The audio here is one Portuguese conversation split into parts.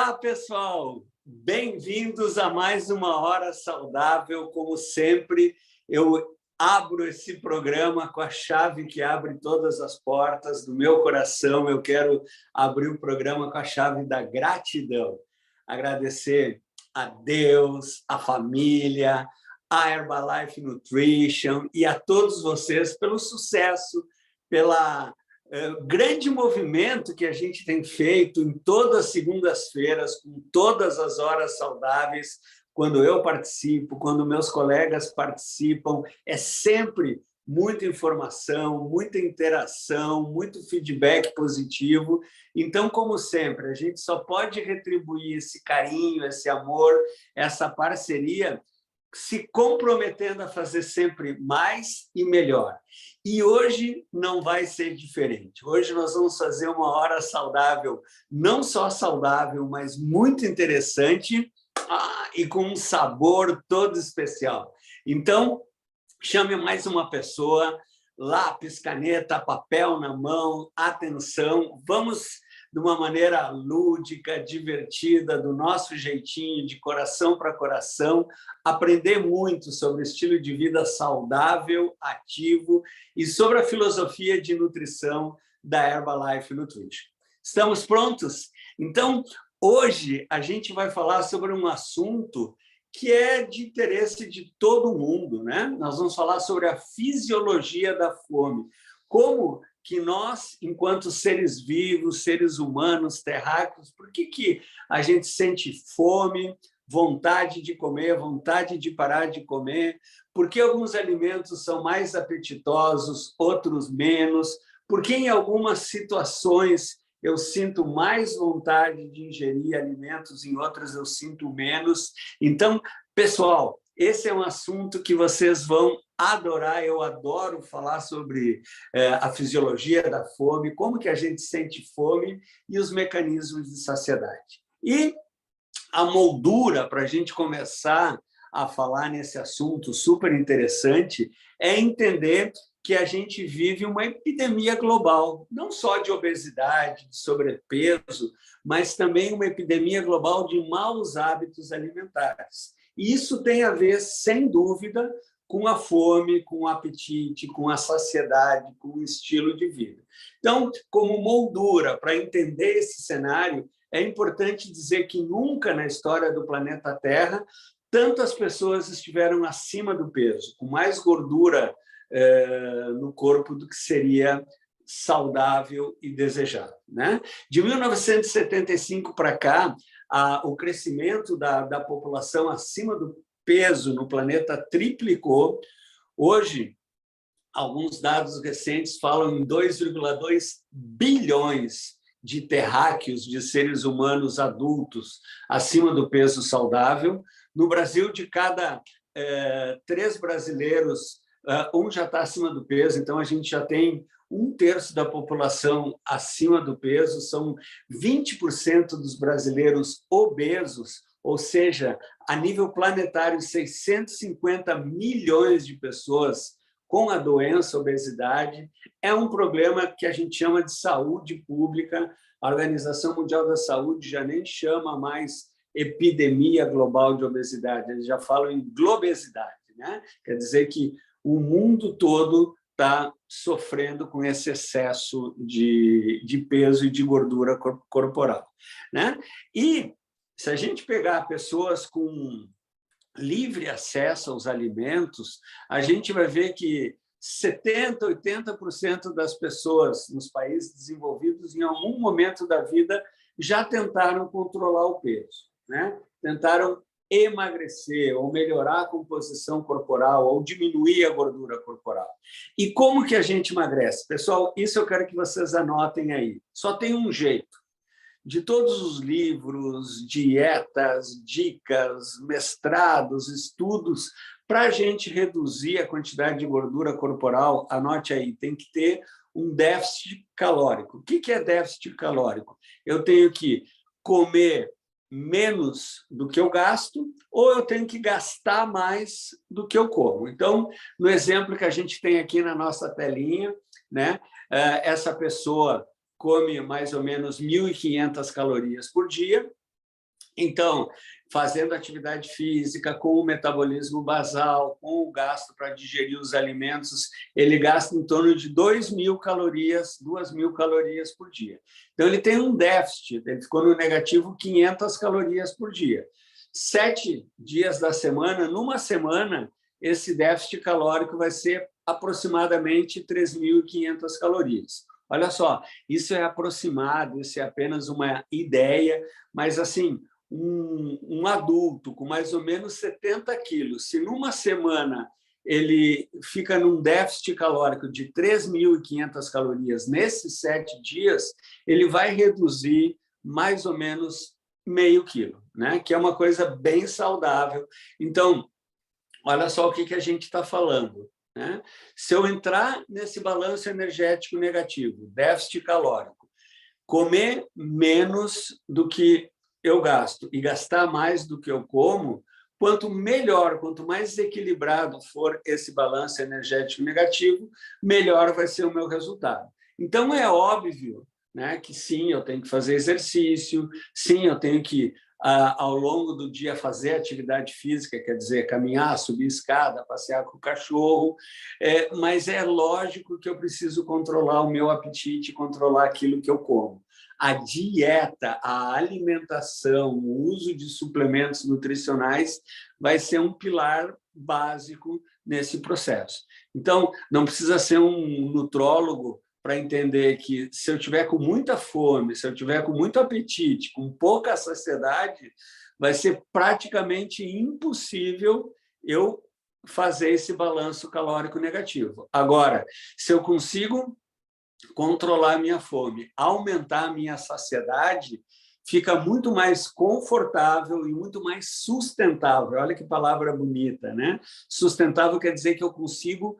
Olá, pessoal! Bem-vindos a mais uma Hora Saudável. Como sempre, eu abro esse programa com a chave que abre todas as portas do meu coração. Eu quero abrir o programa com a chave da gratidão. Agradecer a Deus, a família, a Herbalife Nutrition e a todos vocês pelo sucesso, pela grande movimento que a gente tem feito em todas as segundas-feiras, com todas as horas saudáveis, quando eu participo, quando meus colegas participam, é sempre muita informação, muita interação, muito feedback positivo. Então, como sempre, a gente só pode retribuir esse carinho, esse amor, essa parceria, se comprometendo a fazer sempre mais e melhor. E hoje não vai ser diferente. Hoje nós vamos fazer uma hora saudável, não só saudável, mas muito interessante e com um sabor todo especial. Então, chame mais uma pessoa, lápis, caneta, papel na mão, atenção, vamos de uma maneira lúdica, divertida, do nosso jeitinho, de coração para coração, aprender muito sobre estilo de vida saudável, ativo e sobre a filosofia de nutrição da Herbalife Nutrition. Estamos prontos? Então, hoje a gente vai falar sobre um assunto que é de interesse de todo mundo, né? Nós vamos falar sobre a fisiologia da fome. Como que nós, enquanto seres vivos, seres humanos, terráqueos, por que a gente sente fome, vontade de comer, vontade de parar de comer? Por que alguns alimentos são mais apetitosos, outros menos? Por que em algumas situações eu sinto mais vontade de ingerir alimentos, em outras eu sinto menos? Então, pessoal, esse é um assunto que vocês vão adorar. Eu adoro falar sobre a fisiologia da fome, como que a gente sente fome e os mecanismos de saciedade. E a moldura para a gente começar a falar nesse assunto super interessante é entender que a gente vive uma epidemia global, não só de obesidade, de sobrepeso, mas também uma epidemia global de maus hábitos alimentares. E isso tem a ver, sem dúvida, com a fome, com o apetite, com a saciedade, com o estilo de vida. Então, como moldura, para entender esse cenário, é importante dizer que nunca na história do planeta Terra tantas pessoas estiveram acima do peso, com mais gordura no corpo do que seria saudável e desejável, né? De 1975 para cá, o crescimento da população acima do peso no planeta triplicou. Hoje, alguns dados recentes falam em 2,2 bilhões de terráqueos, de seres humanos adultos acima do peso saudável. No Brasil, de cada 3 brasileiros, um já está acima do peso, então a gente já tem 1/3 da população acima do peso, são 20% dos brasileiros obesos, ou seja, a nível planetário, 650 milhões de pessoas com a doença, obesidade. É um problema que a gente chama de saúde pública. A Organização Mundial da Saúde já nem chama mais epidemia global de obesidade, eles já falam em globesidade, né? Quer dizer que o mundo todo está sofrendo com esse excesso de peso e de gordura corporal, né? E se a gente pegar pessoas com livre acesso aos alimentos, a gente vai ver que 70%, 80% das pessoas nos países desenvolvidos, em algum momento da vida, já tentaram controlar o peso, né? Tentaram emagrecer ou melhorar a composição corporal ou diminuir a gordura corporal. E como que a gente emagrece? Pessoal, isso eu quero que vocês anotem aí. Só tem um jeito. De todos os livros, dietas, dicas, mestrados, estudos, para a gente reduzir a quantidade de gordura corporal, anote aí, tem que ter um déficit calórico. O que é déficit calórico? Eu tenho que comer menos do que eu gasto ou eu tenho que gastar mais do que eu como. Então, no exemplo que a gente tem aqui na nossa telinha, né, essa pessoa come mais ou menos 1.500 calorias por dia, Então, fazendo atividade física, com o metabolismo basal, com o gasto para digerir os alimentos, ele gasta em torno de 2.000 calorias, 2.000 calorias por dia. Então, ele tem um déficit, ele ficou no negativo 500 calorias por dia. 7 dias da semana, numa semana, esse déficit calórico vai ser aproximadamente 3.500 calorias. Olha só, isso é aproximado, isso é apenas uma ideia, mas, assim, um adulto com mais ou menos 70 quilos, se numa semana ele fica num déficit calórico de 3.500 calorias nesses 7 dias, ele vai reduzir mais ou menos meio quilo, né? Que é uma coisa bem saudável. Então, olha só o que a gente está falando, né? Se eu entrar nesse balanço energético negativo, déficit calórico, comer menos do que eu gasto e gastar mais do que eu como, quanto melhor, quanto mais equilibrado for esse balanço energético negativo, melhor vai ser o meu resultado. Então, é óbvio, né, que sim, eu tenho que fazer exercício, sim, eu tenho que, ao longo do dia, fazer atividade física, quer dizer, caminhar, subir escada, passear com o cachorro, mas é lógico que eu preciso controlar o meu apetite, controlar aquilo que eu como. A dieta, a alimentação, o uso de suplementos nutricionais vai ser um pilar básico nesse processo. Então, não precisa ser um nutrólogo para entender que, se eu tiver com muita fome, se eu tiver com muito apetite, com pouca saciedade, vai ser praticamente impossível eu fazer esse balanço calórico negativo. Agora, se eu consigo controlar a minha fome, aumentar a minha saciedade, fica muito mais confortável e muito mais sustentável. Olha que palavra bonita, né? Sustentável quer dizer que eu consigo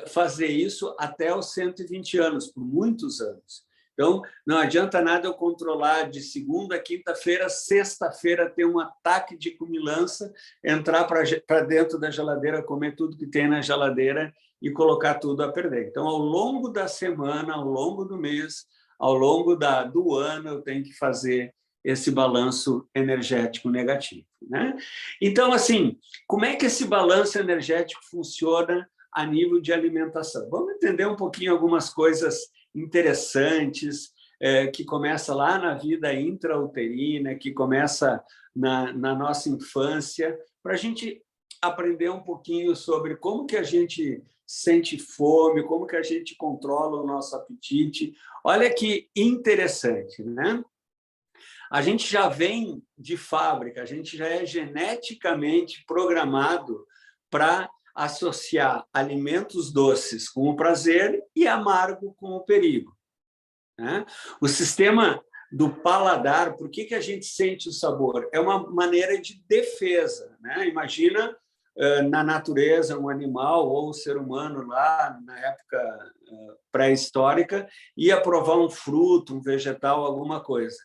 fazer isso até os 120 anos, por muitos anos. Então, não adianta nada eu controlar de segunda a quinta-feira, sexta-feira ter um ataque de comilança, entrar para dentro da geladeira, comer tudo que tem na geladeira e colocar tudo a perder. Então, ao longo da semana, ao longo do mês, ao longo do ano, eu tenho que fazer esse balanço energético negativo, né? Então, assim, como é que esse balanço energético funciona a nível de alimentação? Vamos entender um pouquinho algumas coisas interessantes, que começa lá na vida intrauterina, que começa na nossa infância, para a gente aprender um pouquinho sobre como que a gente sente fome, como que a gente controla o nosso apetite. Olha que interessante, né? A gente já vem de fábrica, a gente já é geneticamente programado para associar alimentos doces com o prazer e amargo com o perigo, né? O sistema do paladar, por que a gente sente o sabor? É uma maneira de defesa, né? Imagina, na natureza, um animal ou um ser humano lá na época pré-histórica ia provar um fruto, um vegetal, alguma coisa.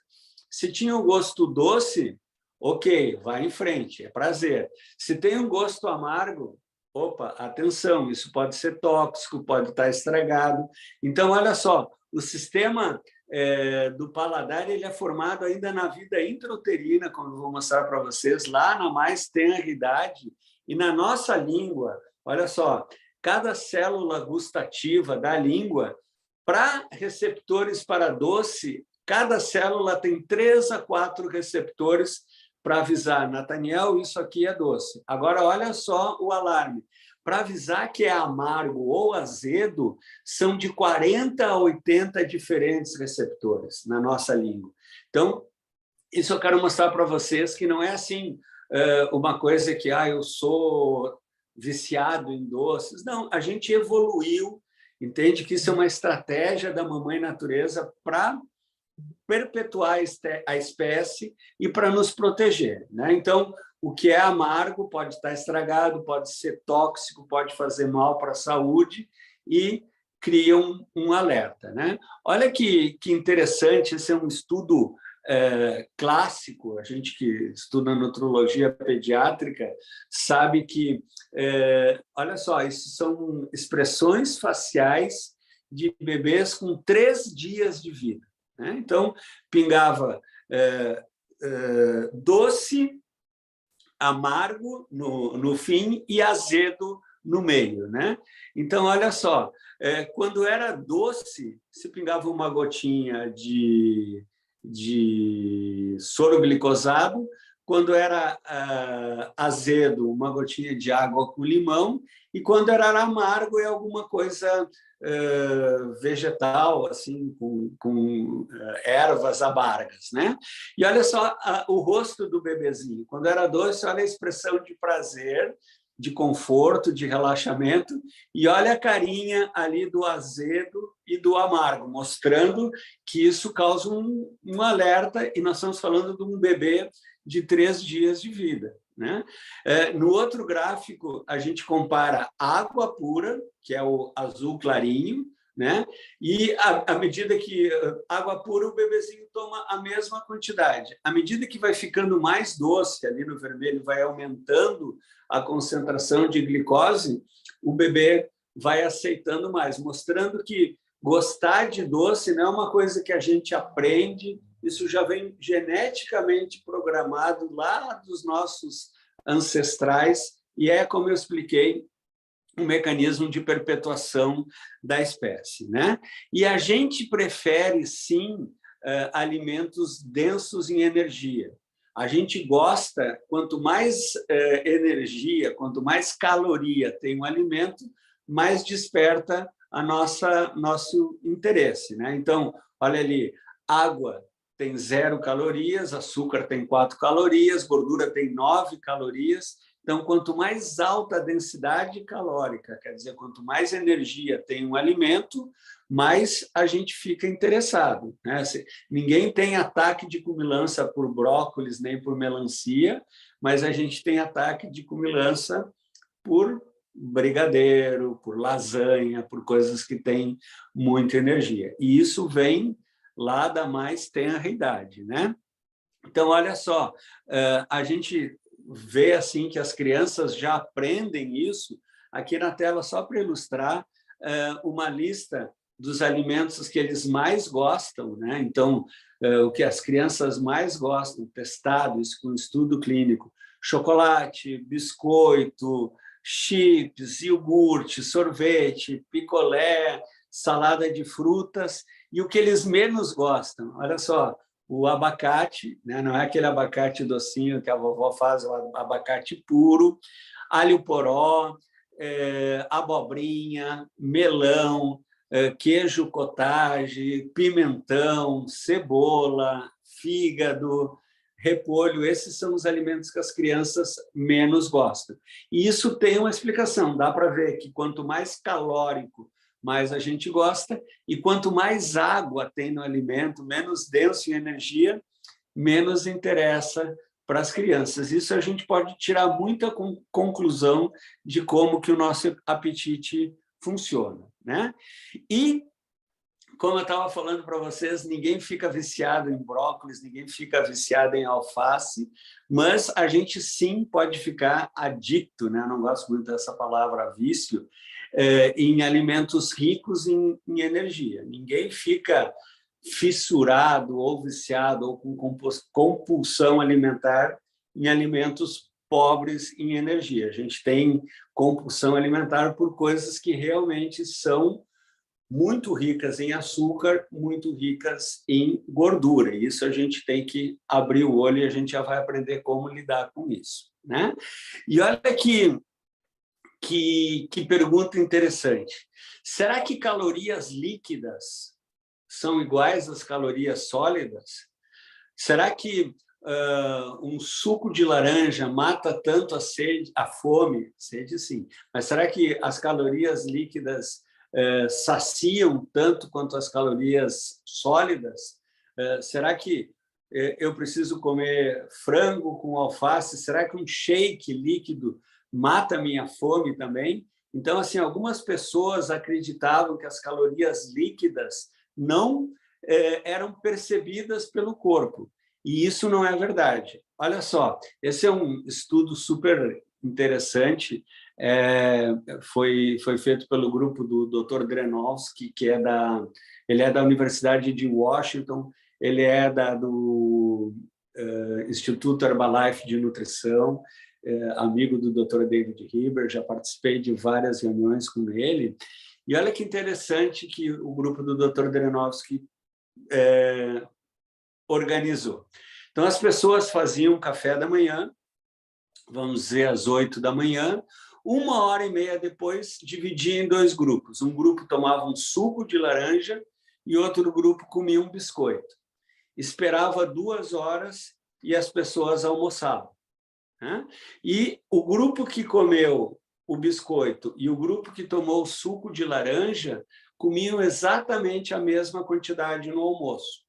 Se tinha um gosto doce, ok, vai em frente, é prazer. Se tem um gosto amargo, opa, atenção, isso pode ser tóxico, pode estar estragado. Então, olha só, o sistema do paladar ele é formado ainda na vida intrauterina, como eu vou mostrar para vocês, lá na mais tenra idade, e na nossa língua, olha só, cada célula gustativa da língua, para receptores para doce, cada célula tem 3 a 4 receptores para avisar, Nathaniel, isso aqui é doce. Agora, olha só o alarme. Para avisar que é amargo ou azedo, são de 40 a 80 diferentes receptores na nossa língua. Então, isso eu quero mostrar para vocês que não é assim uma coisa que eu sou viciado em doces. Não, a gente evoluiu, entende que isso é uma estratégia da mamãe natureza para perpetuar a espécie e para nos proteger, né? Então, o que é amargo pode estar estragado, pode ser tóxico, pode fazer mal para a saúde e cria um alerta, né? Olha que interessante, esse é um estudo clássico, a gente que estuda nutrologia pediátrica sabe que, olha só, isso são expressões faciais de bebês com 3 dias de vida, né? Então, pingava doce, amargo no fim e azedo no meio, né? Então, olha só, quando era doce, se pingava uma gotinha de soro glicosado, quando era azedo, uma gotinha de água com limão, e quando era amargo, é alguma coisa vegetal, assim, com ervas amargas, né? E olha só o rosto do bebezinho. Quando era doce, olha a expressão de prazer, de conforto, de relaxamento, e olha a carinha ali do azedo e do amargo, mostrando que isso causa um alerta, e nós estamos falando de um bebê de 3 dias de vida, né? No outro gráfico, a gente compara água pura, que é o azul clarinho, né? E à medida que água pura, o bebezinho toma a mesma quantidade. À medida que vai ficando mais doce, ali no vermelho, vai aumentando a concentração de glicose, o bebê vai aceitando mais, mostrando que gostar de doce não é uma coisa que a gente aprende, isso já vem geneticamente programado lá dos nossos ancestrais, e é, como eu expliquei, um mecanismo de perpetuação da espécie, né? E a gente prefere, sim, alimentos densos em energia. A gente gosta, quanto mais energia, quanto mais caloria tem um alimento, mais desperta nosso interesse, né? Então, olha ali, água tem 0 calorias, açúcar tem 4 calorias, gordura tem 9 calorias. Então, quanto mais alta a densidade calórica, quer dizer, quanto mais energia tem um alimento, mais a gente fica interessado, né? Ninguém tem ataque de cumilança por brócolis nem por melancia, mas a gente tem ataque de cumilança por brigadeiro, por lasanha, por coisas que têm muita energia. E isso vem lá da mais tenra idade, né? Então, olha só, a gente vê assim que as crianças já aprendem isso. Aqui na tela, só para ilustrar, uma lista dos alimentos que eles mais gostam, né? Então, o que as crianças mais gostam, testado isso com estudo clínico: chocolate, biscoito, chips, iogurte, sorvete, picolé, salada de frutas. E o que eles menos gostam, olha só, o abacate, né? Não é aquele abacate docinho que a vovó faz, o abacate puro, alho poró, abobrinha, melão, queijo cottage, pimentão, cebola, fígado, repolho. Esses são os alimentos que as crianças menos gostam. E isso tem uma explicação. Dá para ver que quanto mais calórico, mais a gente gosta, e quanto mais água tem no alimento, menos denso em energia, menos interessa para as crianças. Isso a gente pode tirar muita conclusão de como que o nosso apetite funciona, né? E, como eu estava falando para vocês, ninguém fica viciado em brócolis, ninguém fica viciado em alface, mas a gente sim pode ficar adicto, né? Eu não gosto muito dessa palavra vício, em alimentos ricos em energia. Ninguém fica fissurado ou viciado ou com compulsão alimentar em alimentos pobres em energia. A gente tem compulsão alimentar por coisas que realmente são muito ricas em açúcar, muito ricas em gordura. Isso a gente tem que abrir o olho e a gente já vai aprender como lidar com isso, né? E olha que pergunta interessante. Será que calorias líquidas são iguais às calorias sólidas? Será que um suco de laranja mata tanto a sede, a fome? Sede, sim. Mas será que as calorias líquidas saciam tanto quanto as calorias sólidas? Será que eu preciso comer frango com alface? Será que um shake líquido mata a minha fome também? Então, assim, algumas pessoas acreditavam que as calorias líquidas não eram percebidas pelo corpo, e isso não é verdade. Olha só, esse é um estudo super interessante, foi feito pelo grupo do Dr. Drenovsky, ele é da Universidade de Washington, ele é Instituto Herbalife de Nutrição, amigo do Dr. David Heber, já participei de várias reuniões com ele. E olha que interessante que o grupo do Dr. Drenovski organizou. Então, as pessoas faziam café da manhã, vamos dizer, às 8 da manhã, 1h30 depois, dividia em 2 grupos. Um grupo tomava um suco de laranja e outro grupo comia um biscoito. Esperava 2 horas e as pessoas almoçavam, né? E o grupo que comeu o biscoito e o grupo que tomou o suco de laranja comiam exatamente a mesma quantidade no almoço.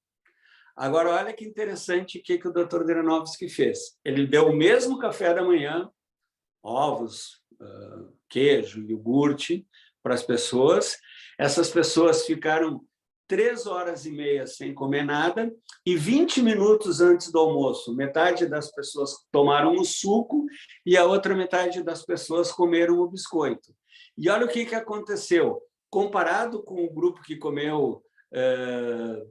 Agora, olha que interessante o que o Dr. Drenovski fez. Ele deu o mesmo café da manhã, ovos, queijo, iogurte, para as pessoas. Essas pessoas ficaram 3h30 sem comer nada e 20 minutos antes do almoço, metade das pessoas tomaram o suco e a outra metade das pessoas comeram o biscoito. E olha o que aconteceu. Comparado com o grupo que comeu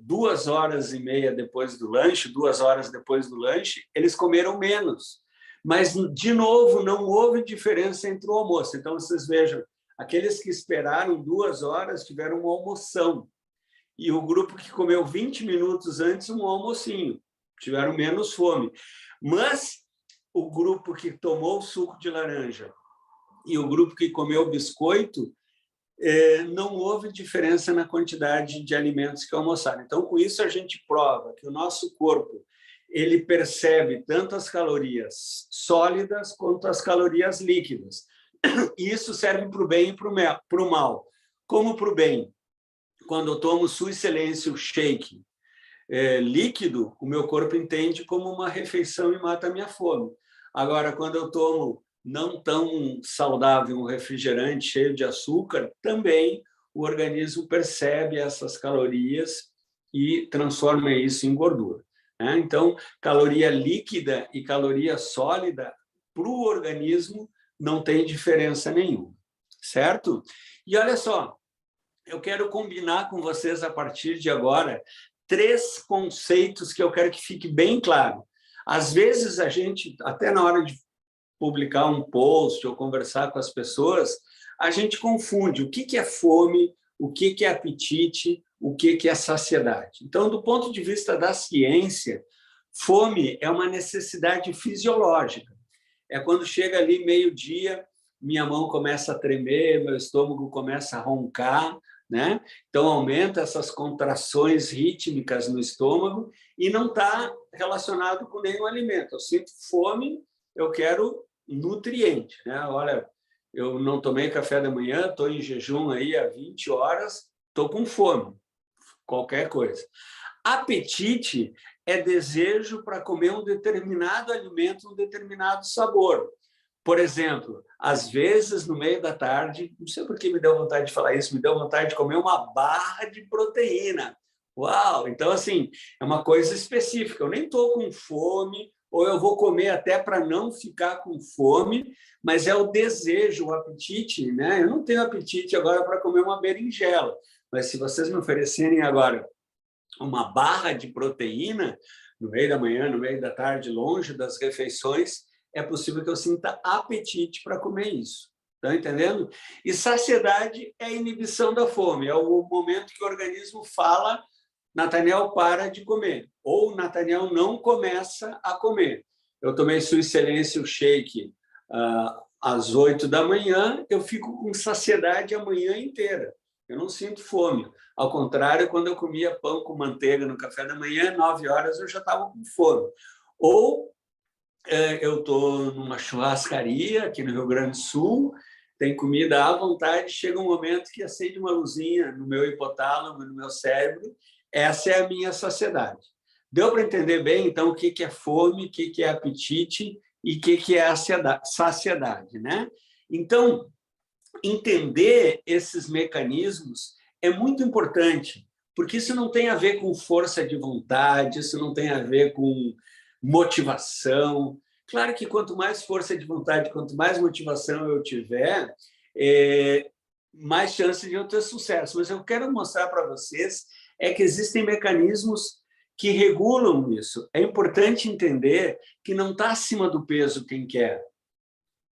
2h30 depois do lanche, 2 horas depois do lanche, eles comeram menos. Mas, de novo, não houve diferença entre o almoço. Então, vocês vejam, aqueles que esperaram 2 horas tiveram uma almoção. E o grupo que comeu 20 minutos antes, um almocinho. Tiveram menos fome. Mas o grupo que tomou o suco de laranja e o grupo que comeu biscoito, não houve diferença na quantidade de alimentos que almoçaram. Então, com isso, a gente prova que o nosso corpo ele percebe tanto as calorias sólidas quanto as calorias líquidas. E isso serve para o bem e para o mal. Como para o bem? Quando eu tomo Sua Excelência Shake líquido, o meu corpo entende como uma refeição e mata a minha fome. Agora, quando eu tomo não tão saudável um refrigerante cheio de açúcar, também o organismo percebe essas calorias e transforma isso em gordura. Então, caloria líquida e caloria sólida para o organismo não tem diferença nenhuma, certo? E olha só, eu quero combinar com vocês a partir de agora 3 conceitos que eu quero que fique bem claro. Às vezes a gente, até na hora de publicar um post ou conversar com as pessoas, a gente confunde o que é fome, o que é apetite, o que é saciedade. Então, do ponto de vista da ciência, fome é uma necessidade fisiológica. É quando chega ali meio-dia, minha mão começa a tremer, meu estômago começa a roncar, né? Então, aumenta essas contrações rítmicas no estômago e não está relacionado com nenhum alimento. Eu sinto fome, eu quero nutriente, né? Olha, eu não tomei café da manhã, estou em jejum aí há 20 horas, estou com fome, qualquer coisa. Apetite é desejo para comer um determinado alimento, um determinado sabor. Por exemplo, às vezes, no meio da tarde, não sei por que me deu vontade de falar isso, me deu vontade de comer uma barra de proteína. Uau! Então, assim, é uma coisa específica. Eu nem estou com fome, ou eu vou comer até para não ficar com fome, mas é o desejo, o apetite, né? Eu não tenho apetite agora para comer uma berinjela, mas se vocês me oferecerem agora uma barra de proteína, no meio da manhã, no meio da tarde, longe das refeições, é possível que eu sinta apetite para comer isso. Estão entendendo? E saciedade é a inibição da fome, é o momento que o organismo fala: Nathaniel, para de comer, ou Nathaniel não começa a comer. Eu tomei Sua Excelência o shake às 8 da manhã, eu fico com saciedade a manhã inteira. Eu não sinto fome. Ao contrário, quando eu comia pão com manteiga no café da manhã, 9 horas eu já estava com fome. Ou eu estou numa churrascaria aqui no Rio Grande do Sul, tem comida à vontade, chega um momento que acende uma luzinha no meu hipotálamo, no meu cérebro, essa é a minha saciedade. Deu para entender bem, então, o que é fome, o que é apetite e o que é a saciedade, né? Então, entender esses mecanismos é muito importante, porque isso não tem a ver com força de vontade, isso não tem a ver com motivação. Claro que quanto mais força de vontade, quanto mais motivação eu tiver, mais chance de eu ter sucesso. Mas eu quero mostrar para vocês que existem mecanismos que regulam isso. É importante entender que não está acima do peso quem quer.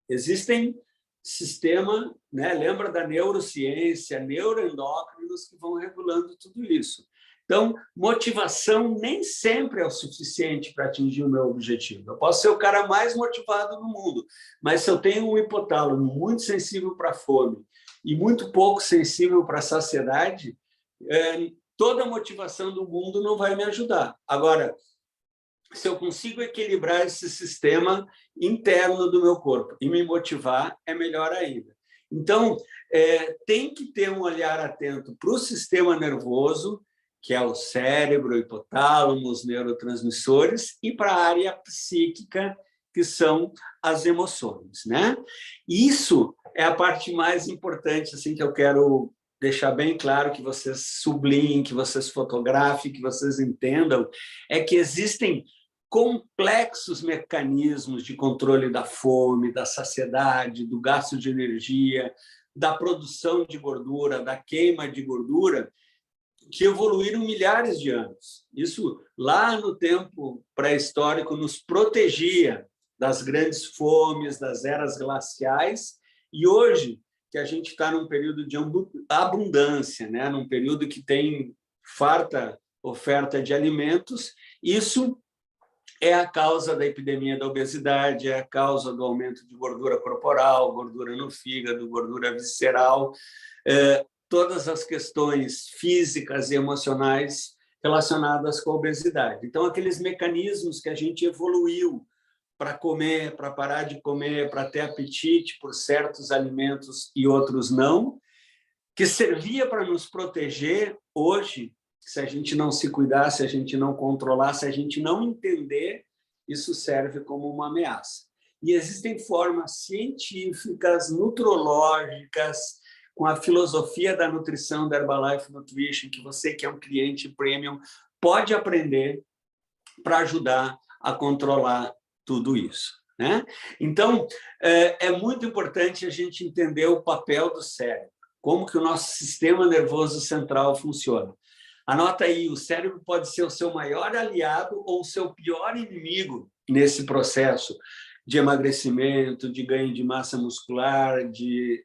Existem sistemas, né? Lembra da neurociência, neuroendócrinos que vão regulando tudo isso. Então, motivação nem sempre é o suficiente para atingir o meu objetivo. Eu posso ser o cara mais motivado no mundo, mas se eu tenho um hipotálamo muito sensível para a fome e muito pouco sensível para a saciedade, toda a motivação do mundo não vai me ajudar. Agora, se eu consigo equilibrar esse sistema interno do meu corpo e me motivar, é melhor ainda. Então, tem que ter um olhar atento para o sistema nervoso, que é o cérebro, o hipotálamo, os neurotransmissores, e para a área psíquica, que são as emoções, né? Isso é a parte mais importante, assim, que eu quero deixar bem claro, que vocês sublinhem, que vocês fotografem, que vocês entendam, é que existem complexos mecanismos de controle da fome, da saciedade, do gasto de energia, da produção de gordura, da queima de gordura, que evoluíram milhares de anos. Isso, lá no tempo pré-histórico, nos protegia das grandes fomes, das eras glaciais, e hoje, que a gente está num período de abundância, né? Num período que tem farta oferta de alimentos, isso é a causa da epidemia da obesidade, é a causa do aumento de gordura corporal, gordura no fígado, gordura visceral, todas as questões físicas e emocionais relacionadas com a obesidade. Então, aqueles mecanismos que a gente evoluiu para comer, para parar de comer, para ter apetite por certos alimentos e outros não, que servia para nos proteger, hoje, se a gente não se cuidar, se a gente não controlar, se a gente não entender, isso serve como uma ameaça. E existem formas científicas, nutrológicas, com a filosofia da nutrição, da Herbalife Nutrition, que você que é um cliente premium pode aprender para ajudar a controlar tudo isso, né? Então, é muito importante a gente entender o papel do cérebro, como que o nosso sistema nervoso central funciona. Anota aí, o cérebro pode ser o seu maior aliado ou o seu pior inimigo nesse processo de emagrecimento, de ganho de massa muscular, de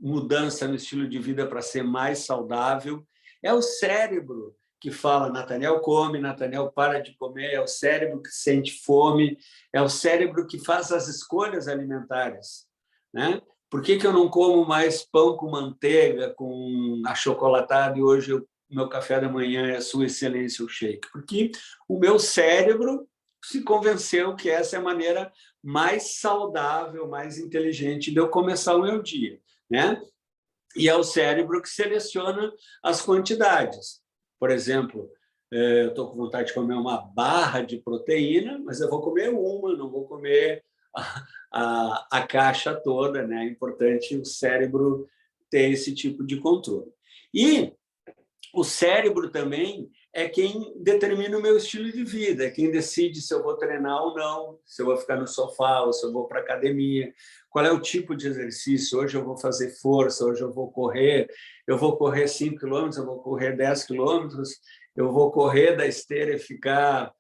mudança no estilo de vida para ser mais saudável. É o cérebro que fala, Nathaniel come, Nathaniel para de comer, é o cérebro que sente fome, é o cérebro que faz as escolhas alimentares, né? Por que eu não como mais pão com manteiga, com achocolatado, e hoje o meu café da manhã é Sua Excelência o shake? Porque o meu cérebro se convenceu que essa é a maneira mais saudável, mais inteligente de eu começar o meu dia, né? E é o cérebro que seleciona as quantidades. Por exemplo, eu estou com vontade de comer uma barra de proteína, mas eu vou comer uma, não vou comer a caixa toda, né? É importante o cérebro ter esse tipo de controle. E o cérebro também é quem determina o meu estilo de vida, é quem decide se eu vou treinar ou não, se eu vou ficar no sofá ou se eu vou para a academia, qual é o tipo de exercício. Hoje eu vou fazer força, hoje eu vou correr 5 quilômetros, eu vou correr 10 quilômetros, eu vou correr da esteira e ficar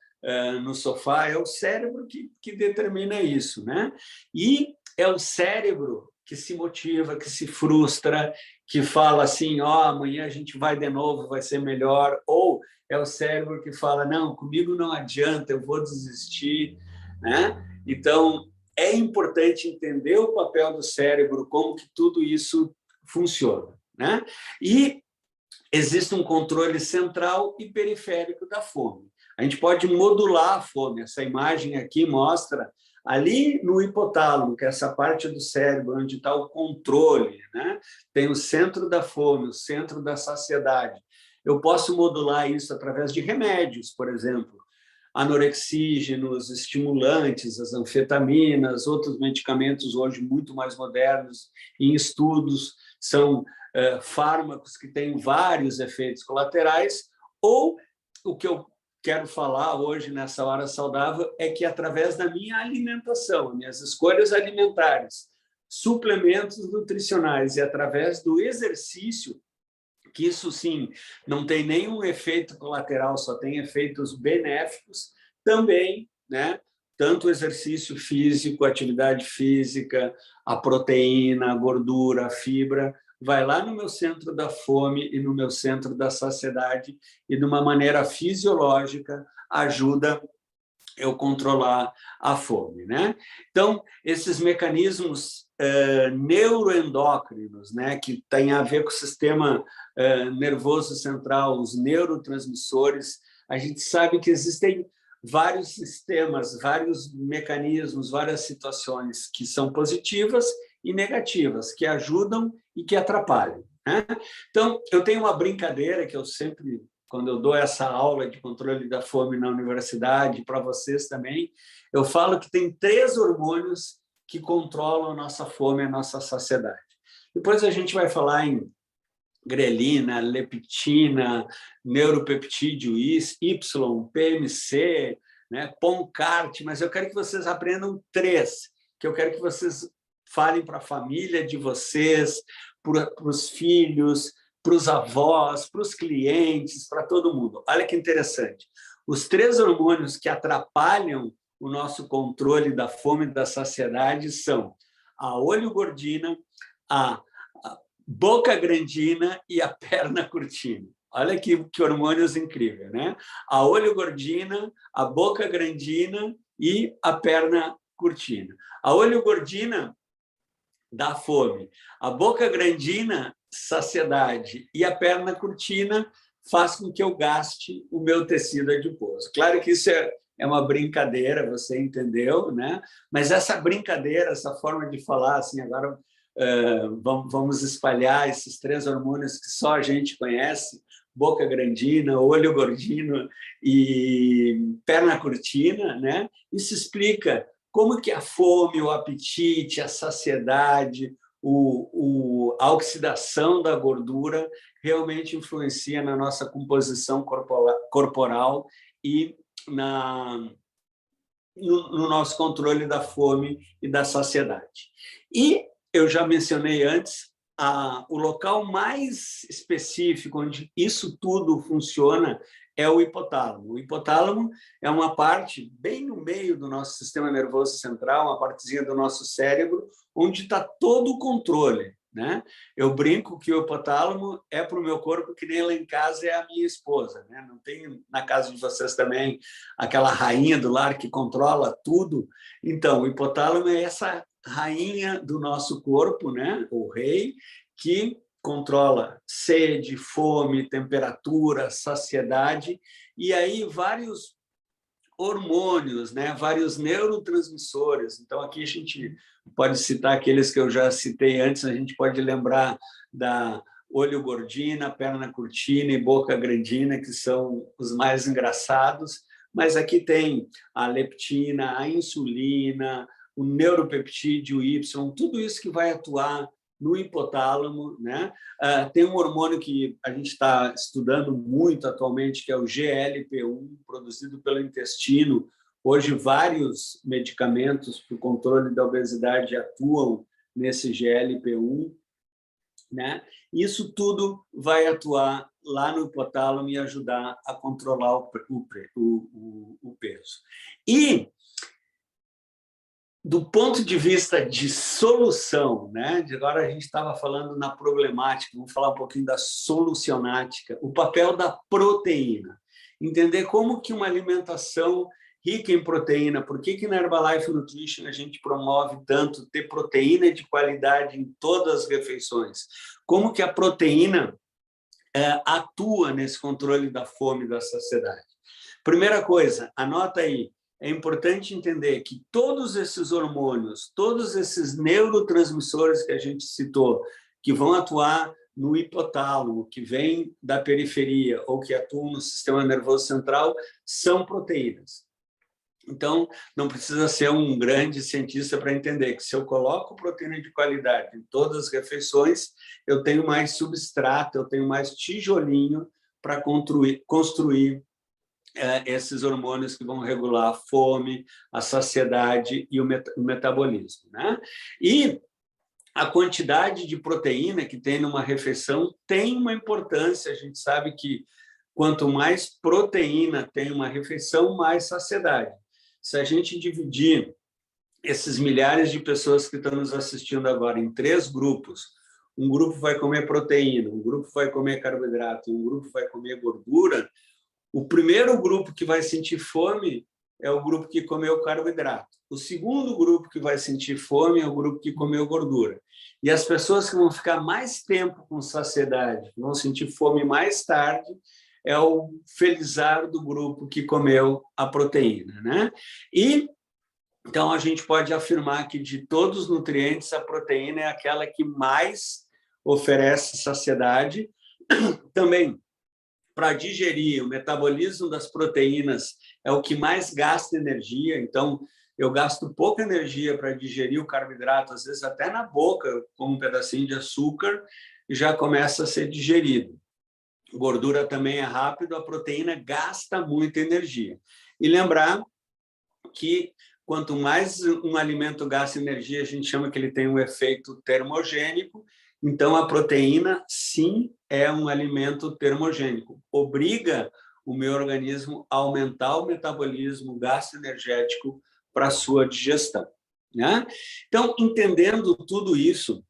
no sofá. É o cérebro que determina isso, né? E é o cérebro que se motiva, que se frustra, que fala assim, amanhã a gente vai de novo, vai ser melhor, ou é o cérebro que fala, não, comigo não adianta, eu vou desistir, né? Então, é importante entender o papel do cérebro, como que tudo isso funciona, né? E existe um controle central e periférico da fome. A gente pode modular a fome. Essa imagem aqui mostra ali no hipotálamo, que é essa parte do cérebro onde está o controle, né? Tem o centro da fome, o centro da saciedade. Eu posso modular isso através de remédios, por exemplo, anorexígenos, estimulantes, as anfetaminas, outros medicamentos hoje muito mais modernos, em estudos, são fármacos que têm vários efeitos colaterais, ou o que eu quero falar hoje nessa hora saudável é que através da minha alimentação, minhas escolhas alimentares, suplementos nutricionais e através do exercício, que isso, sim, não tem nenhum efeito colateral, só tem efeitos benéficos, também, né? Tanto o exercício físico, a atividade física, a proteína, a gordura, a fibra, vai lá no meu centro da fome e no meu centro da saciedade e, de uma maneira fisiológica, ajuda eu controlar a fome, né? Então, esses mecanismos neuroendócrinos, né, que têm a ver com o sistema nervoso central, os neurotransmissores, a gente sabe que existem vários sistemas, vários mecanismos, várias situações que são positivas e negativas, que ajudam e que atrapalham, né? Então, eu tenho uma brincadeira que eu sempre, quando eu dou essa aula de controle da fome na universidade, para vocês também, eu falo que tem 3 hormônios que controlam a nossa fome e a nossa saciedade. Depois a gente vai falar em grelina, leptina, neuropeptídeo Y, PMC, né, POMCART, mas eu quero que vocês aprendam 3, que eu quero que vocês falem para a família de vocês, para os filhos, para os avós, para os clientes, para todo mundo. Olha que interessante. Os 3 hormônios que atrapalham o nosso controle da fome e da saciedade são a oleo-gordina, a boca-grandina e a perna-curtina. Olha que hormônios incríveis, né? A oleo-gordina, a boca-grandina e a perna-curtina. A oleo-gordina dá fome. A boca-grandina, saciedade. E a perna-curtina faz com que eu gaste o meu tecido adiposo. Claro que isso é uma brincadeira, você entendeu, né? Mas essa brincadeira, essa forma de falar, assim, agora vamos espalhar esses 3 hormônios que só a gente conhece, boca-grandina, oleo-gordino e perna-curtina, né? Isso explica como que a fome, o apetite, a saciedade, a oxidação da gordura realmente influencia na nossa composição corporal e no nosso controle da fome e da saciedade. E eu já mencionei antes, o local mais específico onde isso tudo funciona é o hipotálamo. O hipotálamo é uma parte bem no meio do nosso sistema nervoso central, uma partezinha do nosso cérebro, onde está todo o controle, né? Eu brinco que o hipotálamo é para o meu corpo que nem lá em casa é a minha esposa, né? Não tem na casa de vocês também aquela rainha do lar que controla tudo? Então, o hipotálamo é essa rainha do nosso corpo, né? O rei, que controla sede, fome, temperatura, saciedade, e aí vários hormônios, né? Vários neurotransmissores. Então, aqui a gente pode citar aqueles que eu já citei antes, a gente pode lembrar da oleo-gordina, perna-curtina e boca-grandina, que são os mais engraçados, mas aqui tem a leptina, a insulina, o neuropeptídeo Y, tudo isso que vai atuar no hipotálamo, né? Tem um hormônio que a gente está estudando muito atualmente, que é o GLP-1, produzido pelo intestino. Hoje, vários medicamentos para o controle da obesidade atuam nesse GLP-1, né? Isso tudo vai atuar lá no hipotálamo e ajudar a controlar o peso. E do ponto de vista de solução, né? Agora a gente estava falando na problemática, vamos falar um pouquinho da solucionática, o papel da proteína. Entender como que uma alimentação rica em proteína, por que na Herbalife Nutrition a gente promove tanto ter proteína de qualidade em todas as refeições? Como que a proteína atua nesse controle da fome e da saciedade? Primeira coisa, anota aí, é importante entender que todos esses hormônios, todos esses neurotransmissores que a gente citou, que vão atuar no hipotálamo, que vêm da periferia ou que atuam no sistema nervoso central, são proteínas. Então, não precisa ser um grande cientista para entender que se eu coloco proteína de qualidade em todas as refeições, eu tenho mais substrato, eu tenho mais tijolinho para construir esses hormônios que vão regular a fome, a saciedade e o metabolismo, né? E a quantidade de proteína que tem numa refeição tem uma importância. A gente sabe que quanto mais proteína tem uma refeição, mais saciedade. Se a gente dividir esses milhares de pessoas que estão nos assistindo agora em 3 grupos, um grupo vai comer proteína, um grupo vai comer carboidrato, um grupo vai comer gordura, o primeiro grupo que vai sentir fome é o grupo que comeu carboidrato. O segundo grupo que vai sentir fome é o grupo que comeu gordura. E as pessoas que vão ficar mais tempo com saciedade, vão sentir fome mais tarde, é o felizardo do grupo que comeu a proteína, né? E então a gente pode afirmar que de todos os nutrientes a proteína é aquela que mais oferece saciedade. Também para digerir, o metabolismo das proteínas é o que mais gasta energia, então eu gasto pouca energia para digerir o carboidrato, às vezes até na boca, com um pedacinho de açúcar, e já começa a ser digerido. Gordura também é rápido, a proteína gasta muita energia. E lembrar que quanto mais um alimento gasta energia, a gente chama que ele tem um efeito termogênico. Então, a proteína, sim, é um alimento termogênico. Obriga o meu organismo a aumentar o metabolismo, o gasto energético para a sua digestão, né? Então, entendendo tudo isso,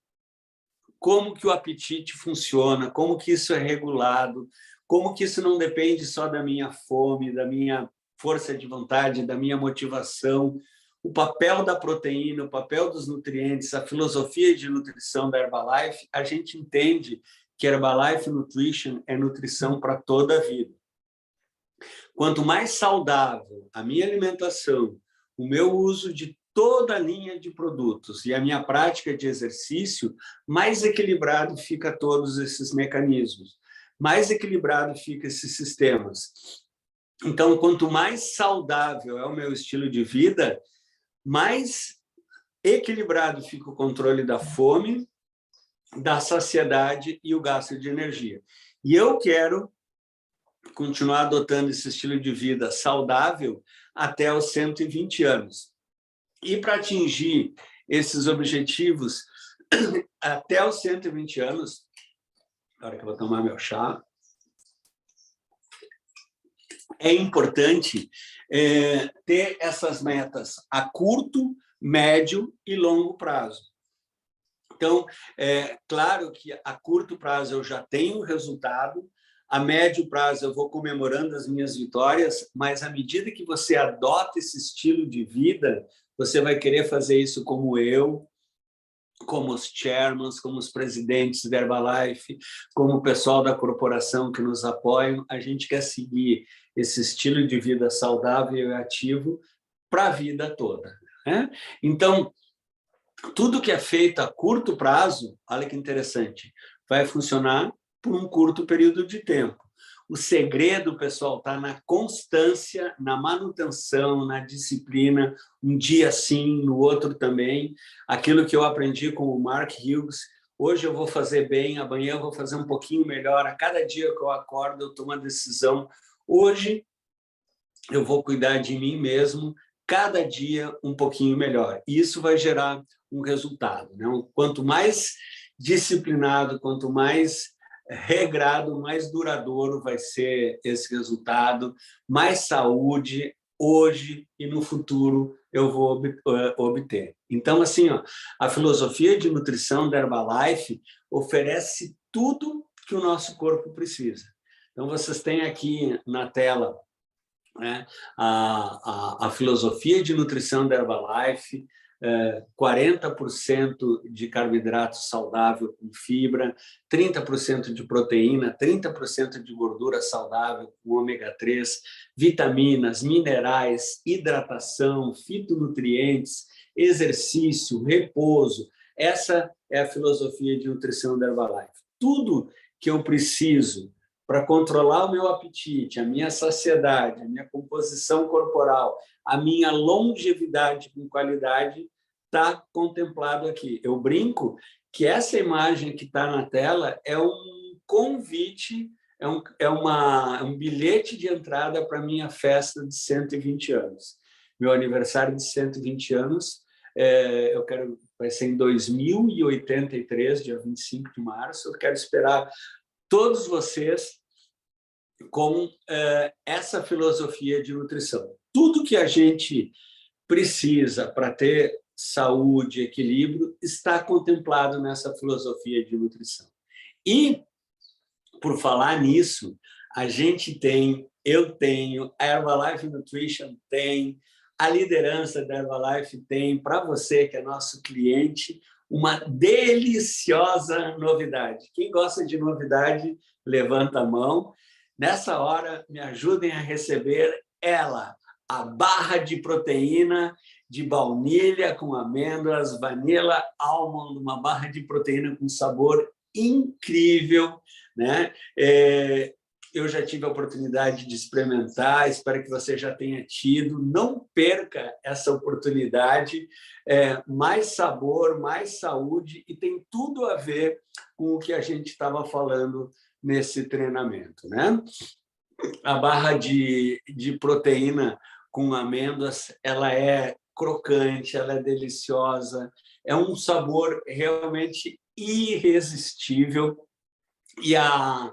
como que o apetite funciona, como que isso é regulado, como que isso não depende só da minha fome, da minha força de vontade, da minha motivação, o papel da proteína, o papel dos nutrientes, a filosofia de nutrição da Herbalife, a gente entende que Herbalife Nutrition é nutrição para toda a vida. Quanto mais saudável a minha alimentação, o meu uso de toda a linha de produtos e a minha prática de exercício, mais equilibrado fica todos esses mecanismos, mais equilibrado fica esses sistemas. Então, quanto mais saudável é o meu estilo de vida, mais equilibrado fica o controle da fome, da saciedade e o gasto de energia. E eu quero continuar adotando esse estilo de vida saudável até os 120 anos. E para atingir esses objetivos até os 120 anos, agora que eu vou tomar meu chá, é importante ter essas metas a curto, médio e longo prazo. Então, claro que a curto prazo eu já tenho resultado, a médio prazo eu vou comemorando as minhas vitórias, mas à medida que você adota esse estilo de vida, você vai querer fazer isso como eu, como os chairmans, como os presidentes da Herbalife, como o pessoal da corporação que nos apoiam. A gente quer seguir esse estilo de vida saudável e ativo para a vida toda, né? Então, tudo que é feito a curto prazo, olha que interessante, vai funcionar por um curto período de tempo. O segredo, pessoal, está na constância, na manutenção, na disciplina, um dia sim, no outro também. Aquilo que eu aprendi com o Mark Hughes, hoje eu vou fazer bem, amanhã eu vou fazer um pouquinho melhor, a cada dia que eu acordo eu tomo uma decisão. Hoje eu vou cuidar de mim mesmo, cada dia um pouquinho melhor. E isso vai gerar um resultado, né? Quanto mais disciplinado, quanto mais regrado, mais duradouro vai ser esse resultado, mais saúde hoje e no futuro eu vou obter. Então, assim, ó, a filosofia de nutrição da Herbalife oferece tudo que o nosso corpo precisa. Então, vocês têm aqui na tela, né, a filosofia de nutrição da Herbalife, 40% de carboidrato saudável com fibra, 30% de proteína, 30% de gordura saudável com ômega 3, vitaminas, minerais, hidratação, fitonutrientes, exercício, repouso. Essa é a filosofia de nutrição da Herbalife. Tudo que eu preciso para controlar o meu apetite, a minha saciedade, a minha composição corporal, a minha longevidade com qualidade, está contemplado aqui. Eu brinco que essa imagem que está na tela é um convite, um bilhete de entrada para a minha festa de 120 anos. Meu aniversário de 120 anos, eu quero vai ser em 2083, dia 25 de março. Eu quero esperar todos vocês com essa filosofia de nutrição. Tudo que a gente precisa para ter saúde, equilíbrio, está contemplado nessa filosofia de nutrição. E, por falar nisso, eu tenho, a Herbalife Nutrition tem, a liderança da Herbalife tem, para você que é nosso cliente, uma deliciosa novidade. Quem gosta de novidade, levanta a mão. Nessa hora, me ajudem a receber ela, a barra de proteína de baunilha com amêndoas, vanilla, almond, uma barra de proteína com sabor incrível, né? Eu já tive a oportunidade de experimentar, espero que você já tenha tido. Não perca essa oportunidade. Mais sabor, mais saúde, e tem tudo a ver com o que a gente estava falando nesse treinamento, né? A barra de proteína com amêndoas, ela é crocante, ela é deliciosa, é um sabor realmente irresistível. E a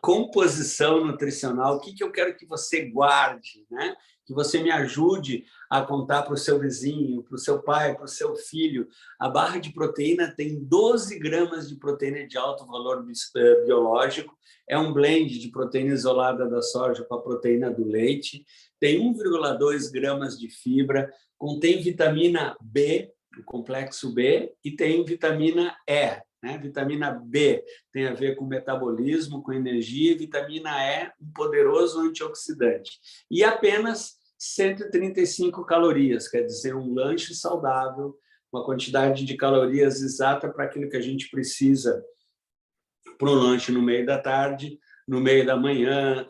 composição nutricional, o que eu quero que você guarde, né? Que você me ajude a contar para o seu vizinho, para o seu pai, para o seu filho. A barra de proteína tem 12 gramas de proteína de alto valor biológico, é um blend de proteína isolada da soja com a proteína do leite, tem 1,2 gramas de fibra, contém vitamina B, o complexo B, e tem vitamina E, né? Vitamina B tem a ver com metabolismo, com energia, e vitamina E, um poderoso antioxidante. E apenas 135 calorias, quer dizer, um lanche saudável, uma quantidade de calorias exata para aquilo que a gente precisa para o lanche no meio da tarde, no meio da manhã,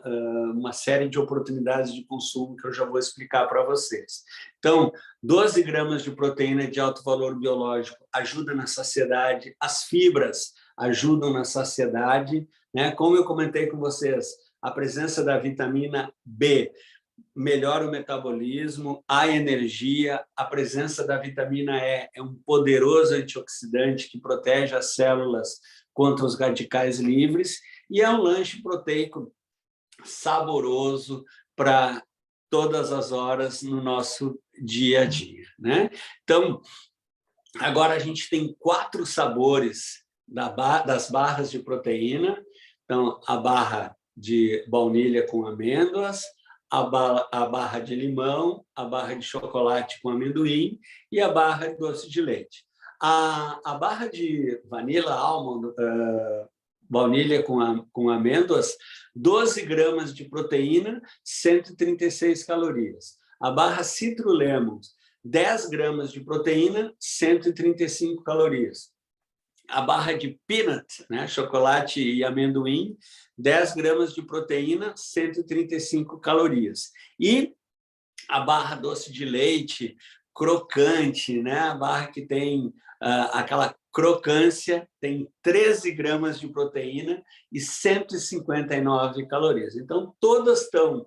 uma série de oportunidades de consumo que eu já vou explicar para vocês. Então, 12 gramas de proteína de alto valor biológico ajuda na saciedade, as fibras ajudam na saciedade, né? Como eu comentei com vocês, a presença da vitamina B melhora o metabolismo, a energia, a presença da vitamina E é um poderoso antioxidante que protege as células contra os radicais livres, e é um lanche proteico saboroso para todas as horas no nosso dia a dia, né? Então, agora a gente tem 4 sabores das barras de proteína. Então, a barra de baunilha com amêndoas, a barra de limão, a barra de chocolate com amendoim e a barra de doce de leite. A barra de vanilla, almond, baunilha com amêndoas, 12 gramas de proteína, 136 calorias. A barra Citro Lemons, 10 gramas de proteína, 135 calorias. A barra de peanut, né, chocolate e amendoim, 10 gramas de proteína, 135 calorias. E a barra doce de leite, crocante, né, a barra que tem aquela crocância, tem 13 gramas de proteína e 159 calorias. Então, todas estão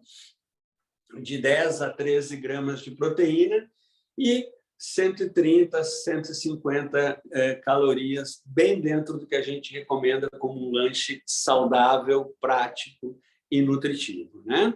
de 10 a 13 gramas de proteína e 130, 150 calorias, bem dentro do que a gente recomenda como um lanche saudável, prático e nutritivo, né?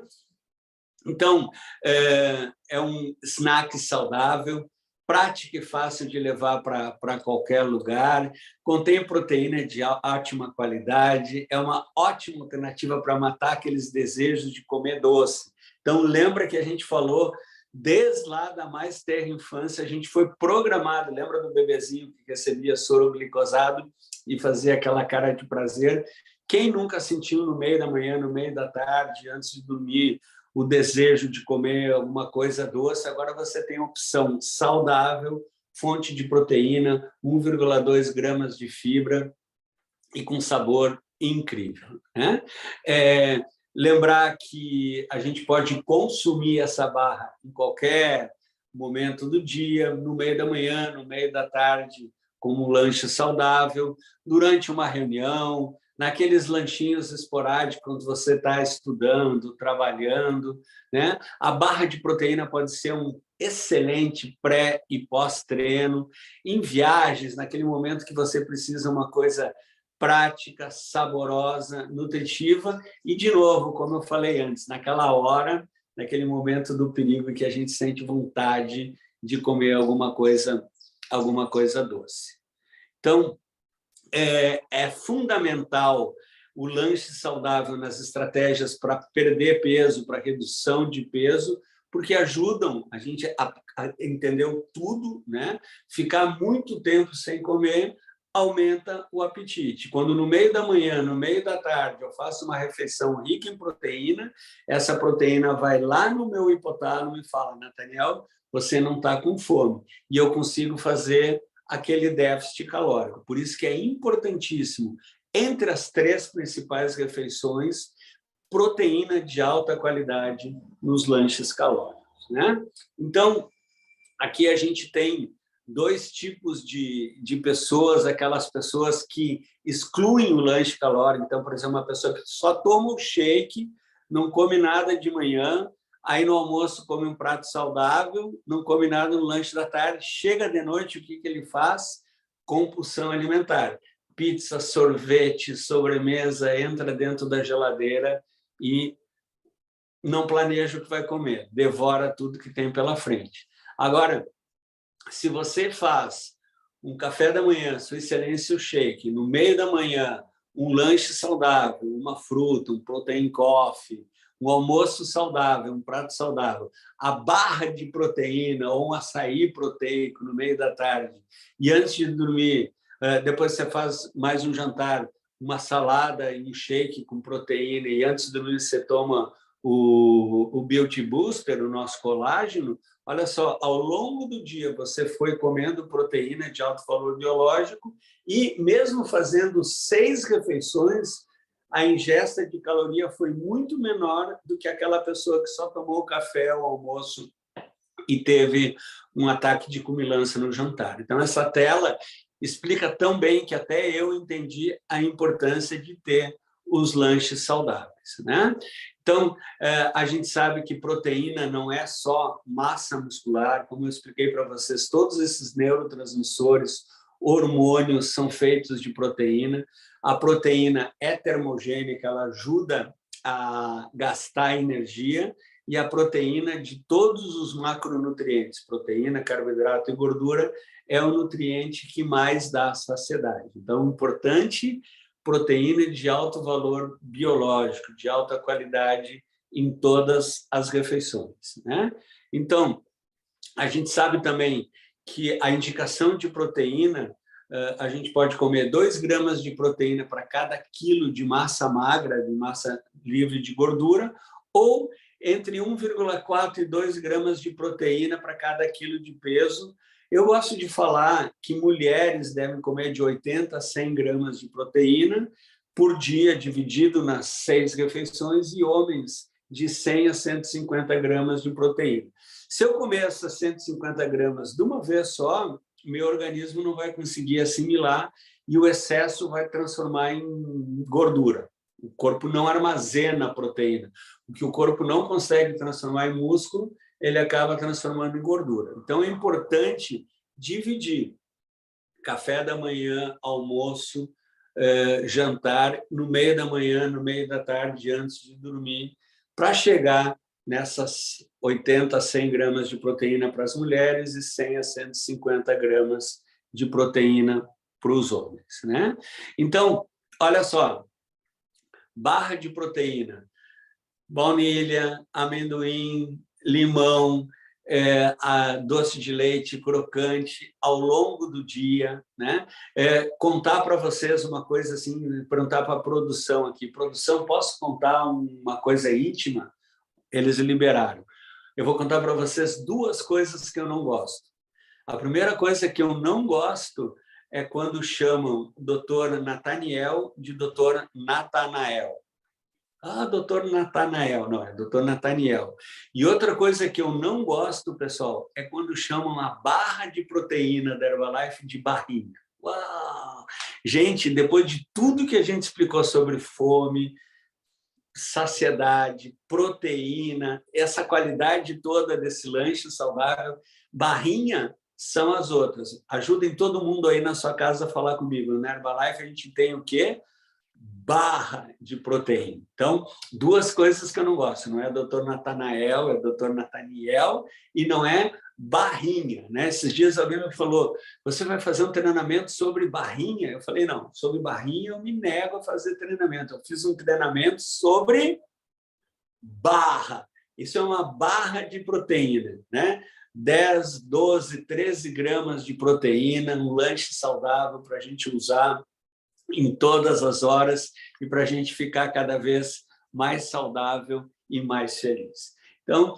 Então, é um snack saudável, prático e fácil de levar para qualquer lugar, contém proteína de ótima qualidade, é uma ótima alternativa para matar aqueles desejos de comer doce. Então, lembra que a gente falou, desde lá da mais terra infância, a gente foi programado, lembra do bebezinho que recebia soro glicosado e fazia aquela cara de prazer? Quem nunca sentiu no meio da manhã, no meio da tarde, antes de dormir, o desejo de comer alguma coisa doce? Agora você tem opção saudável, fonte de proteína, 1,2 gramas de fibra e com sabor incrível, né? Lembrar que a gente pode consumir essa barra em qualquer momento do dia, no meio da manhã, no meio da tarde, como um lanche saudável, durante uma reunião, naqueles lanchinhos esporádicos, quando você está estudando, trabalhando, né? A barra de proteína pode ser um excelente pré e pós-treino, em viagens, naquele momento que você precisa uma coisa prática, saborosa, nutritiva, e, de novo, como eu falei antes, naquela hora, naquele momento do perigo em que a gente sente vontade de comer alguma coisa doce. Então, é fundamental o lanche saudável nas estratégias para perder peso, para redução de peso, porque ajudam a gente a entender tudo, né? Ficar muito tempo sem comer aumenta o apetite. Quando no meio da manhã, no meio da tarde, eu faço uma refeição rica em proteína, essa proteína vai lá no meu hipotálamo e fala: Nathaniel, você não está com fome. E eu consigo fazer aquele déficit calórico. Por isso que é importantíssimo, entre as 3 principais refeições, proteína de alta qualidade nos lanches calóricos, né? Então, aqui a gente tem 2 tipos de pessoas, aquelas pessoas que excluem o lanche calórico. Então, por exemplo, uma pessoa que só toma o shake, não come nada de manhã, aí no almoço come um prato saudável, não come nada no lanche da tarde, chega de noite, o que ele faz? Compulsão alimentar. Pizza, sorvete, sobremesa, entra dentro da geladeira e não planeja o que vai comer, devora tudo que tem pela frente. Agora, se você faz um café da manhã, Sua Excelência o shake, no meio da manhã, um lanche saudável, uma fruta, um protein coffee, um almoço saudável, um prato saudável, a barra de proteína ou um açaí proteico no meio da tarde, e antes de dormir, depois você faz mais um jantar, uma salada e um shake com proteína, e antes de dormir você toma o Beauty Booster, o nosso colágeno. Olha só, ao longo do dia você foi comendo proteína de alto valor biológico e, mesmo fazendo 6 refeições, a ingesta de caloria foi muito menor do que aquela pessoa que só tomou café ao almoço e teve um ataque de comilança no jantar. Então, essa tela explica tão bem que até eu entendi a importância de ter os lanches saudáveis, né? Então, a gente sabe que proteína não é só massa muscular, como eu expliquei para vocês, todos esses neurotransmissores, hormônios são feitos de proteína. A proteína é termogênica, ela ajuda a gastar energia, e a proteína de todos os macronutrientes, proteína, carboidrato e gordura, é o nutriente que mais dá saciedade. Então, importante, proteína de alto valor biológico, de alta qualidade em todas as refeições, né? Então, a gente sabe também que a indicação de proteína, a gente pode comer 2 gramas de proteína para cada quilo de massa magra, de massa livre de gordura, ou entre 1,4 e 2 gramas de proteína para cada quilo de peso. Eu gosto de falar que mulheres devem comer de 80 a 100 gramas de proteína por dia, dividido nas 6 refeições, e homens de 100 a 150 gramas de proteína. Se eu comer essas 150 gramas de uma vez só, meu organismo não vai conseguir assimilar e o excesso vai transformar em gordura. O corpo não armazena proteína. O que o corpo não consegue transformar em músculo, ele acaba transformando em gordura. Então, é importante dividir café da manhã, almoço, jantar, no meio da manhã, no meio da tarde, antes de dormir, para chegar nessas 80 a 100 gramas de proteína para as mulheres e 100 a 150 gramas de proteína para os homens, né? Então, olha só, barra de proteína, baunilha, amendoim, limão, doce de leite crocante ao longo do dia, né? Contar para vocês uma coisa assim, perguntar para a produção aqui. Produção, posso contar uma coisa íntima? Eles liberaram. Eu vou contar para vocês 2 coisas que eu não gosto. A primeira coisa que eu não gosto é quando chamam o doutor Nathaniel de doutor Natanael. Ah, doutor Natanael, não, é doutor Nathaniel. E outra coisa que eu não gosto, pessoal, é quando chamam a barra de proteína da Herbalife de barrinha. Uau! Gente, depois de tudo que a gente explicou sobre fome, saciedade, proteína, essa qualidade toda desse lanche saudável, barrinha são as outras. Ajudem todo mundo aí na sua casa a falar comigo. Na Herbalife a gente tem o quê? Barra de proteína. Então, duas coisas que eu não gosto. Não é Dr. Natanael, é Dr. Nathaniel e não é barrinha, né? Esses dias alguém me falou, você vai fazer um treinamento sobre barrinha? Eu falei, não, sobre barrinha eu me nego a fazer treinamento. Eu fiz um treinamento sobre barra. Isso é uma barra de proteína, né? 10, 12, 13 gramas de proteína, um lanche saudável para a gente usar em todas as horas e para a gente ficar cada vez mais saudável e mais feliz. Então,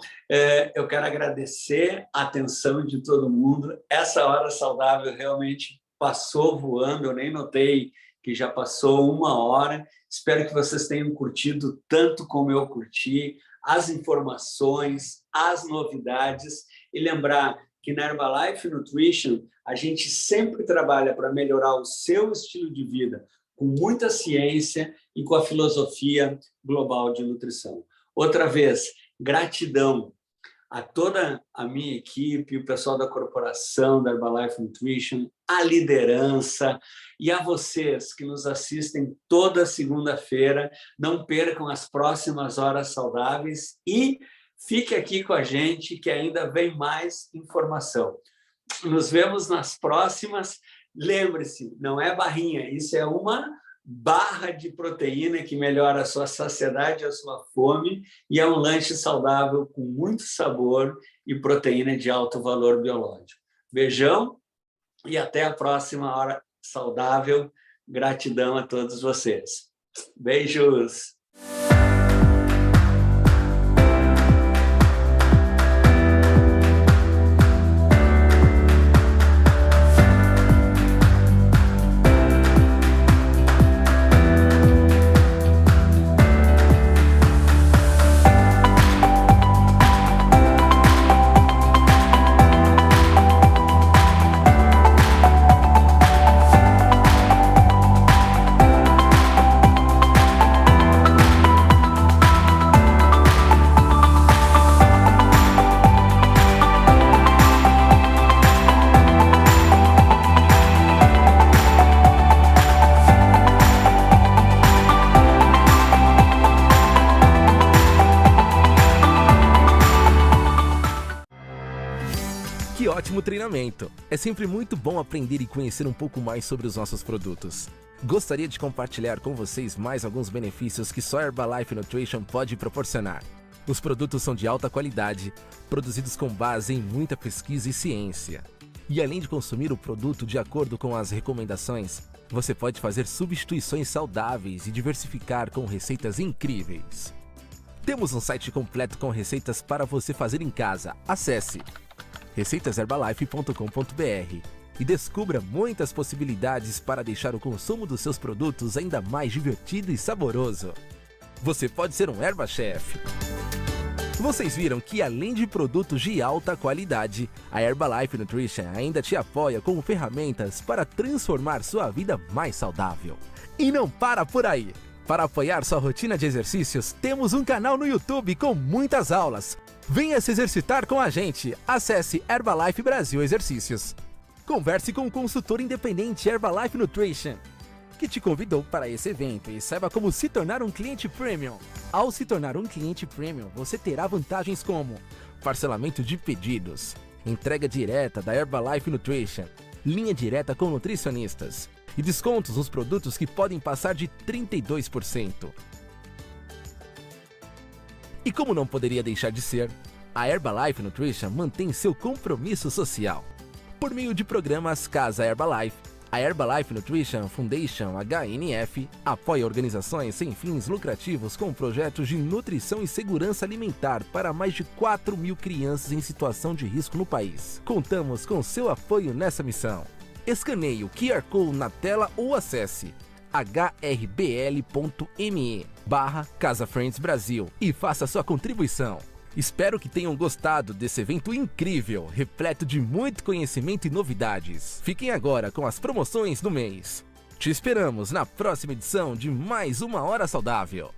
eu quero agradecer a atenção de todo mundo. Essa hora saudável realmente passou voando, eu nem notei que já passou 1 hora. Espero que vocês tenham curtido tanto como eu curti, as informações, as novidades, e lembrar que na Herbalife Nutrition a gente sempre trabalha para melhorar o seu estilo de vida com muita ciência e com a filosofia global de nutrição. Outra vez, gratidão a toda a minha equipe, o pessoal da corporação da Herbalife Nutrition, a liderança e a vocês que nos assistem toda segunda-feira. Não percam as próximas horas saudáveis e fique aqui com a gente que ainda vem mais informação. Nos vemos nas próximas. Lembre-se, não é barrinha, isso é uma barra de proteína que melhora a sua saciedade, a sua fome, e é um lanche saudável com muito sabor e proteína de alto valor biológico. Beijão e até a próxima hora saudável. Gratidão a todos vocês. Beijos! Que ótimo treinamento! É sempre muito bom aprender e conhecer um pouco mais sobre os nossos produtos. Gostaria de compartilhar com vocês mais alguns benefícios que só a Herbalife Nutrition pode proporcionar. Os produtos são de alta qualidade, produzidos com base em muita pesquisa e ciência. E além de consumir o produto de acordo com as recomendações, você pode fazer substituições saudáveis e diversificar com receitas incríveis. Temos um site completo com receitas para você fazer em casa. Acesse receitaserbalife.com.br e descubra muitas possibilidades para deixar o consumo dos seus produtos ainda mais divertido e saboroso. Você pode ser um Herbachef. Vocês viram que além de produtos de alta qualidade, a Herbalife Nutrition ainda te apoia com ferramentas para transformar sua vida mais saudável. E não para por aí! Para apoiar sua rotina de exercícios, temos um canal no YouTube com muitas aulas. Venha se exercitar com a gente. Acesse Herbalife Brasil Exercícios. Converse com o consultor independente Herbalife Nutrition, que te convidou para esse evento, e saiba como se tornar um cliente premium. Ao se tornar um cliente premium, você terá vantagens como parcelamento de pedidos, entrega direta da Herbalife Nutrition, linha direta com nutricionistas e descontos nos produtos que podem passar de 32%. E como não poderia deixar de ser, a Herbalife Nutrition mantém seu compromisso social. Por meio de programas Casa Herbalife, a Herbalife Nutrition Foundation HNF apoia organizações sem fins lucrativos com projetos de nutrição e segurança alimentar para mais de 4.000 crianças em situação de risco no país. Contamos com seu apoio nessa missão. Escaneie o QR Code na tela ou acesse hrbl.me/Casa Friends Brasil e faça sua contribuição. Espero que tenham gostado desse evento incrível, repleto de muito conhecimento e novidades. Fiquem agora com as promoções do mês. Te esperamos na próxima edição de mais uma Hora Saudável.